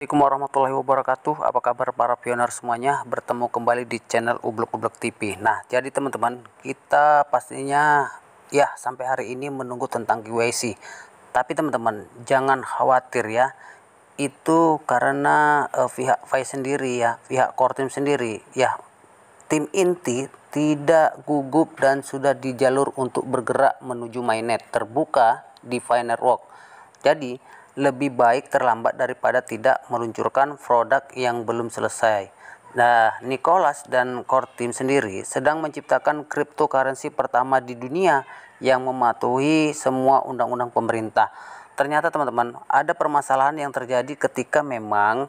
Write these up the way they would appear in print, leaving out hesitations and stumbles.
Assalamualaikum warahmatullahi wabarakatuh. Apa kabar para pioner semuanya? Bertemu kembali di channel Ublek-Ublek TV. Nah, jadi teman-teman, kita pastinya ya sampai hari ini menunggu tentang KYC. Tapi teman-teman, jangan khawatir ya. Itu karena pihak FI sendiri ya, pihak core team sendiri ya. Tim inti tidak gugup dan sudah di jalur untuk bergerak menuju mainnet terbuka di FI Network. Jadi, lebih baik terlambat daripada tidak meluncurkan produk yang belum selesai. Nah, Nicholas dan core team sendiri sedang menciptakan cryptocurrency pertama di dunia yang mematuhi semua undang-undang pemerintah. Ternyata teman-teman, ada permasalahan yang terjadi ketika memang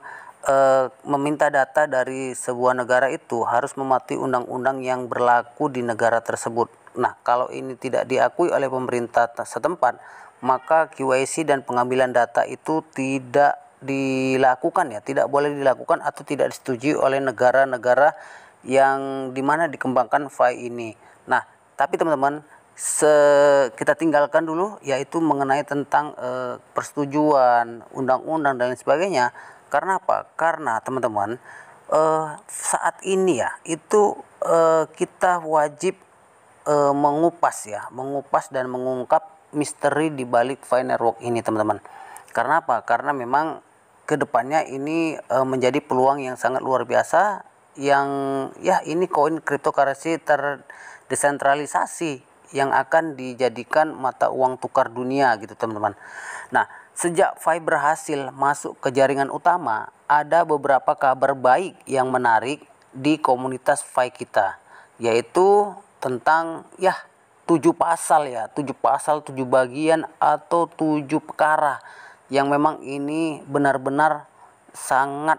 meminta data dari sebuah negara itu harus mematuhi undang-undang yang berlaku di negara tersebut. Nah, kalau ini tidak diakui oleh pemerintah setempat, maka KYC dan pengambilan data itu tidak dilakukan ya, tidak boleh dilakukan atau tidak disetujui oleh negara-negara yang dimana dikembangkan FI ini. Nah, tapi teman-teman, kita tinggalkan dulu yaitu mengenai tentang persetujuan, undang-undang dan lain sebagainya. Karena apa? Karena teman-teman, saat ini ya itu kita wajib mengupas dan mengungkap misteri di balik FI Network ini teman-teman. Karena apa? Karena memang kedepannya ini menjadi peluang yang sangat luar biasa, yang ya ini koin cryptocurrency terdesentralisasi yang akan dijadikan mata uang tukar dunia gitu teman-teman. Nah, sejak FI berhasil masuk ke jaringan utama, ada beberapa kabar baik yang menarik di komunitas FI kita, yaitu tentang 7 pasal ya, 7 pasal, 7 bagian atau 7 perkara yang memang ini benar-benar sangat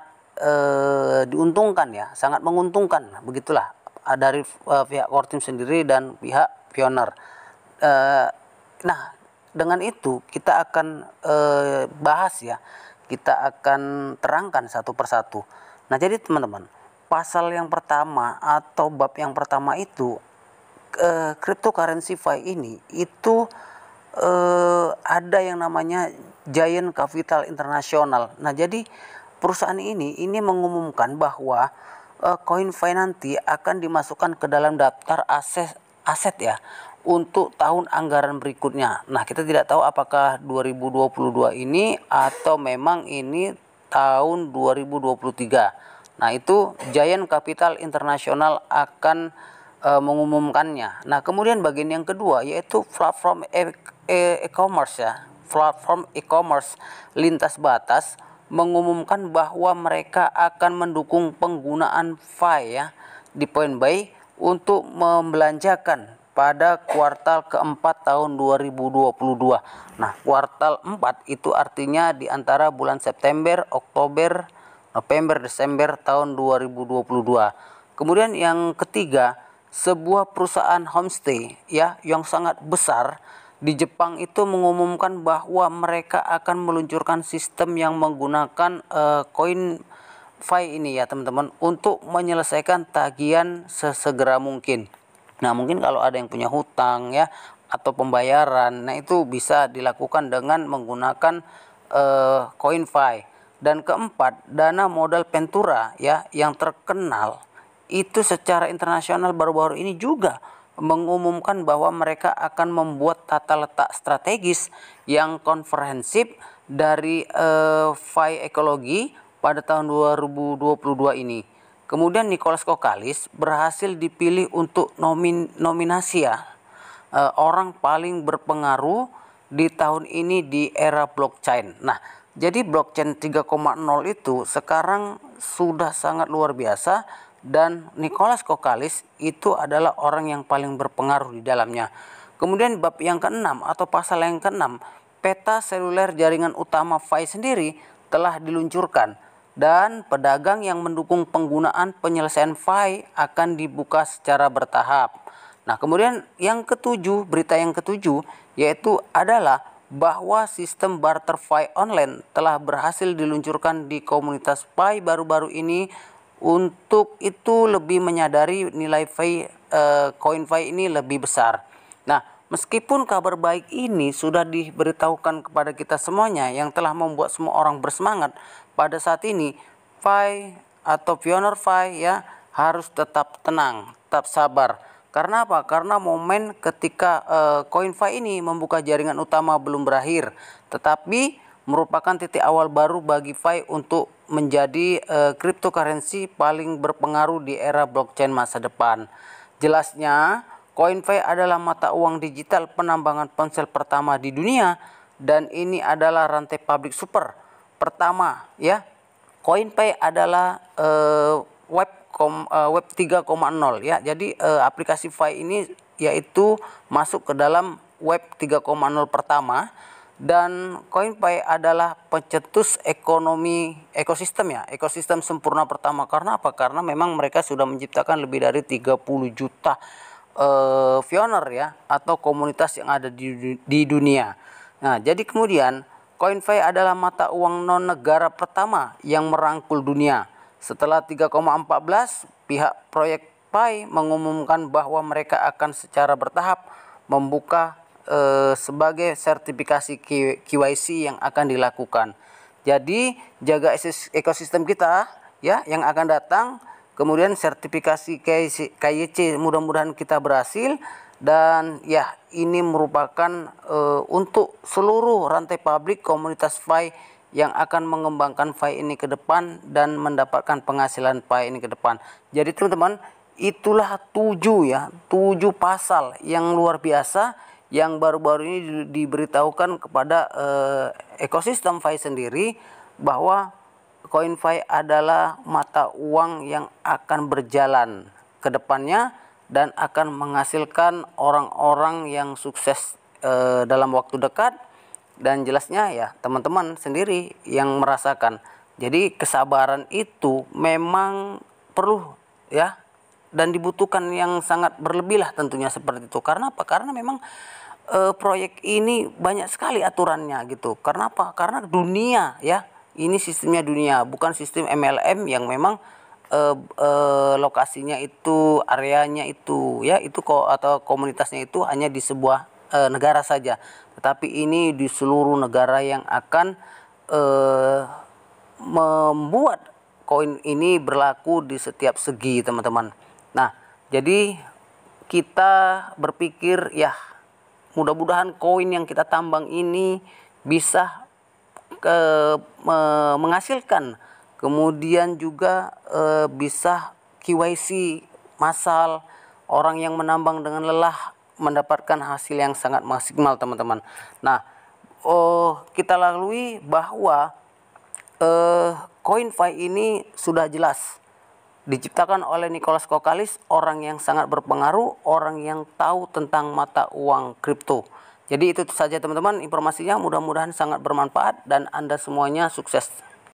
diuntungkan ya, sangat menguntungkan, begitulah dari pihak core team sendiri dan pihak pioner. Nah, dengan itu kita akan bahas ya, kita akan terangkan satu persatu. Nah, jadi teman-teman, pasal yang pertama atau bab yang pertama itu cryptocurrency FI ini itu ada yang namanya Giant Capital International. Nah, jadi perusahaan ini mengumumkan bahwa koin FI nanti akan dimasukkan ke dalam daftar aset ya untuk tahun anggaran berikutnya. Nah, kita tidak tahu apakah 2022 ini atau memang ini tahun 2023. Nah, itu Giant Capital International akan mengumumkannya. Nah, kemudian bagian yang kedua yaitu platform e-commerce ya. Platform e-commerce lintas batas mengumumkan bahwa mereka akan mendukung penggunaan FI ya di Coinbase untuk membelanjakan pada kuartal keempat tahun 2022. Nah, kuartal 4 itu artinya di antara bulan September, Oktober, November, Desember tahun 2022. Kemudian yang ketiga, sebuah perusahaan homestay ya yang sangat besar di Jepang itu mengumumkan bahwa mereka akan meluncurkan sistem yang menggunakan koin FI ini ya teman-teman untuk menyelesaikan tagihan sesegera mungkin. Nah, mungkin kalau ada yang punya hutang ya atau pembayaran, nah itu bisa dilakukan dengan menggunakan koin FI. Dan keempat, dana modal Ventura ya yang terkenal itu secara internasional baru-baru ini juga mengumumkan bahwa mereka akan membuat tata letak strategis yang komprehensif dari FI ekologi pada tahun 2022 ini. Kemudian Nicholas Kokalis berhasil dipilih untuk nominasi ya orang paling berpengaruh di tahun ini di era blockchain. Nah, jadi blockchain 3.0 itu sekarang sudah sangat luar biasa. Dan Nicholas Kokalis itu adalah orang yang paling berpengaruh di dalamnya. Kemudian bab yang ke-6 atau pasal yang ke-6, peta seluler jaringan utama FI sendiri telah diluncurkan dan pedagang yang mendukung penggunaan penyelesaian FI akan dibuka secara bertahap. Nah, kemudian yang ketujuh, berita yang ketujuh yaitu adalah bahwa sistem barter FI online telah berhasil diluncurkan di komunitas FI baru-baru ini. Untuk itu lebih menyadari nilai koin FI ini lebih besar. Nah, meskipun kabar baik ini sudah diberitahukan kepada kita semuanya yang telah membuat semua orang bersemangat, pada saat ini Fi atau pioner Fi ya harus tetap tenang, tetap sabar. Karena apa? Karena momen ketika koin Fi ini membuka jaringan utama belum berakhir, tetapi merupakan titik awal baru bagi Fi untuk menjadi cryptocurrency paling berpengaruh di era blockchain masa depan. Jelasnya, koin Fi adalah mata uang digital penambangan ponsel pertama di dunia dan ini adalah rantai publik super pertama ya. CoinPay adalah web 3.0 ya. Jadi aplikasi Fi ini yaitu masuk ke dalam web 3.0 pertama dan CoinPay adalah pencetus ekosistem ya, ekosistem sempurna pertama. Karena apa? Karena memang mereka sudah menciptakan lebih dari 30 juta pioner ya atau komunitas yang ada di dunia. Nah, jadi kemudian CoinFi adalah mata uang non negara pertama yang merangkul dunia. Setelah 3,14, pihak proyek Pi mengumumkan bahwa mereka akan secara bertahap membuka sebagai sertifikasi KYC yang akan dilakukan. Jadi jaga ekosistem kita ya yang akan datang. Kemudian sertifikasi KYC mudah-mudahan kita berhasil. Dan ya ini merupakan untuk seluruh rantai publik komunitas Fi yang akan mengembangkan Fi ini ke depan dan mendapatkan penghasilan Fi ini ke depan. Jadi teman-teman, itulah 7 pasal yang luar biasa yang baru-baru ini diberitahukan kepada ekosistem Fi sendiri bahwa CoinFi adalah mata uang yang akan berjalan ke depannya dan akan menghasilkan orang-orang yang sukses dalam waktu dekat. Dan jelasnya ya teman-teman sendiri yang merasakan. Jadi kesabaran itu memang perlu ya dan dibutuhkan yang sangat berlebih lah tentunya seperti itu. Karena apa? Karena memang proyek ini banyak sekali aturannya gitu. Karena apa? Karena dunia ya, ini sistemnya dunia, bukan sistem MLM yang memang lokasinya itu, areanya itu ya itu atau komunitasnya itu hanya di sebuah negara saja, tetapi ini di seluruh negara yang akan membuat koin ini berlaku di setiap segi teman-teman. Nah, jadi kita berpikir ya mudah-mudahan koin yang kita tambang ini bisa menghasilkan, kemudian juga bisa KYC massal, orang yang menambang dengan lelah mendapatkan hasil yang sangat maksimal teman-teman. Nah, kita lalui bahwa CoinFi ini sudah jelas diciptakan oleh Nicholas Kokalis, orang yang sangat berpengaruh, orang yang tahu tentang mata uang kripto. Jadi itu saja teman-teman informasinya, mudah-mudahan sangat bermanfaat dan Anda semuanya sukses.